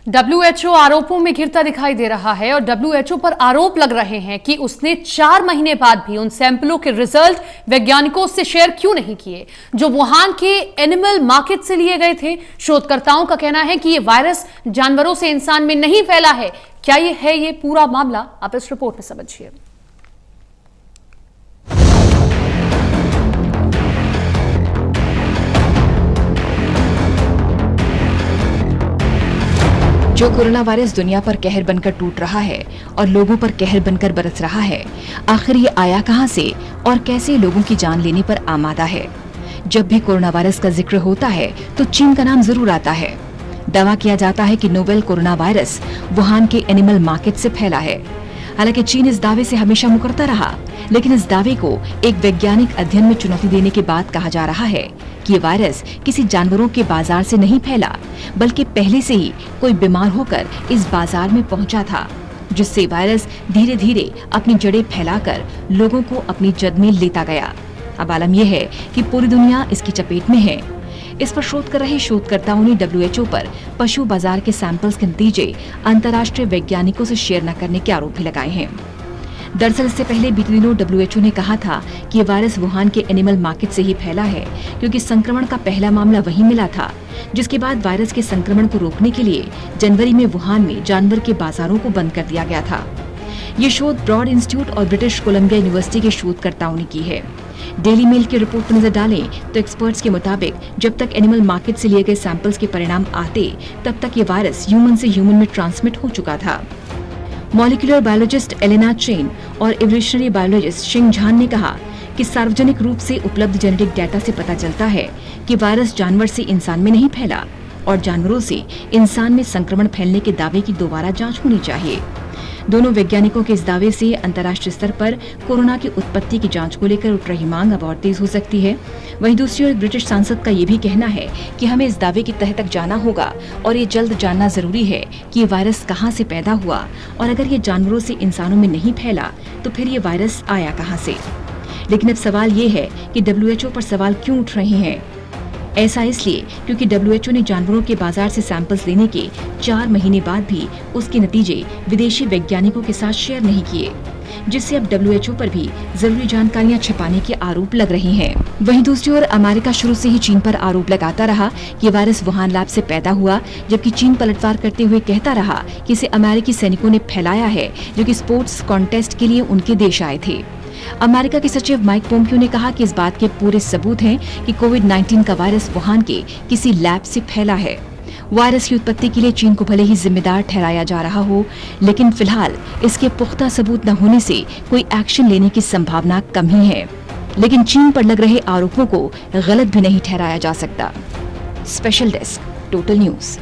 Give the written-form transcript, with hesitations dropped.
WHO आरोपों में घिरता दिखाई दे रहा है और डब्ल्यूएचओ पर आरोप लग रहे हैं कि उसने 4 महीने बाद भी उन सैंपलों के रिजल्ट वैज्ञानिकों से शेयर क्यों नहीं किए जो वुहान के एनिमल मार्केट से लिए गए थे। शोधकर्ताओं का कहना है कि यह वायरस जानवरों से इंसान में नहीं फैला है। क्या यह है ये पूरा मामला, आप इस रिपोर्ट में समझिए। जो कोरोना वायरस दुनिया पर कहर बनकर टूट रहा है और लोगों पर कहर बनकर बरस रहा है, आखिर ये आया कहां से और कैसे लोगों की जान लेने पर आमादा है। जब भी कोरोना वायरस का जिक्र होता है तो चीन का नाम जरूर आता है। दावा किया जाता है कि नोवेल कोरोना वायरस वुहान के एनिमल मार्केट से फैला है। हालांकि चीन इस दावे से हमेशा मुकरता रहा, लेकिन इस दावे को एक वैज्ञानिक अध्ययन में चुनौती देने के बाद कहा जा रहा है कि ये वायरस किसी जानवरों के बाजार से नहीं फैला, बल्कि पहले से ही कोई बीमार होकर इस बाजार में पहुंचा था, जिससे वायरस धीरे धीरे अपनी जड़ें फैलाकर लोगों को अपनी जद में लेता गया। अब आलम यह है कि पूरी दुनिया इसकी चपेट में है। इस पर शोध कर रहे शोधकर्ताओं ने डब्ल्यूएचओ पर पशु बाजार के सैंपल्स के नतीजे अंतर्राष्ट्रीय वैज्ञानिकों से शेयर न करने के आरोप भी लगाए हैं। दरअसल इससे पहले बीते दिनों डब्ल्यूएचओ ने कहा था कि ये वायरस वुहान के एनिमल मार्केट से ही फैला है, क्योंकि संक्रमण का पहला मामला वहीं मिला था, जिसके बाद वायरस के संक्रमण को रोकने के लिए जनवरी में वुहान में जानवर के बाजारों को बंद कर दिया गया था। ये शोध ब्रॉड इंस्टीट्यूट और ब्रिटिश कोलंबिया यूनिवर्सिटी के शोधकर्ताओं ने की है। डेली मेल की रिपोर्ट पर नजर डालें तो एक्सपर्ट्स के मुताबिक जब तक एनिमल मार्केट से लिए गए सैंपल्स के परिणाम आते, तब तक ये वायरस ह्यूमन से ह्यूमन में ट्रांसमिट हो चुका था। मॉलिक्यूलर बायोलॉजिस्ट एलेना चेन और इवोल्यूशनरी बायोलॉजिस्ट शिंग झान ने कहा कि सार्वजनिक रूप से उपलब्ध जेनेटिक डाटा से पता चलता है कि वायरस जानवर से इंसान में नहीं फैला और जानवरों से इंसान में संक्रमण फैलने के दावे की दोबारा जांच होनी चाहिए। दोनों वैज्ञानिकों के इस दावे से अंतर्राष्ट्रीय स्तर पर कोरोना की उत्पत्ति की जांच को लेकर उठ रही मांग अब और तेज हो सकती है। वहीं दूसरी ओर ब्रिटिश सांसद का ये भी कहना है कि हमें इस दावे की तह तक जाना होगा और ये जल्द जानना जरूरी है कि ये वायरस कहां से पैदा हुआ और अगर ये जानवरों से इंसानों में नहीं फैला तो फिर ये वायरस आया कहां से। लेकिन अब सवाल ये है कि डब्ल्यूएचओ पर सवाल क्यों उठ रहे हैं। ऐसा इसलिए क्योंकि डब्ल्यूएचओ ने जानवरों के बाजार से सैंपल्स लेने के 4 महीने बाद भी उसके नतीजे विदेशी वैज्ञानिकों के साथ शेयर नहीं किए, जिससे अब डब्ल्यूएचओ पर भी जरूरी जानकारियां छिपाने के आरोप लग रहे हैं। वहीं दूसरी ओर अमेरिका शुरू से ही चीन पर आरोप लगाता रहा कि वायरस वुहान लैब से पैदा हुआ, जबकि चीन पलटवार करते हुए कहता रहा कि इसे अमेरिकी सैनिकों ने फैलाया है, जो कि स्पोर्ट्स कॉन्टेस्ट के लिए उनके देश आए थे। अमेरिका के सचिव माइक पोम्पियो ने कहा कि इस बात के पूरे सबूत हैं कि कोविड-19 का वायरस वुहान के किसी लैब से फैला है। वायरस की उत्पत्ति के लिए चीन को भले ही जिम्मेदार ठहराया जा रहा हो, लेकिन फिलहाल इसके पुख्ता सबूत न होने से कोई एक्शन लेने की संभावना कम ही है। लेकिन चीन पर लग रहे आरोपों को गलत भी नहीं ठहराया जा सकता। Special desk, total news.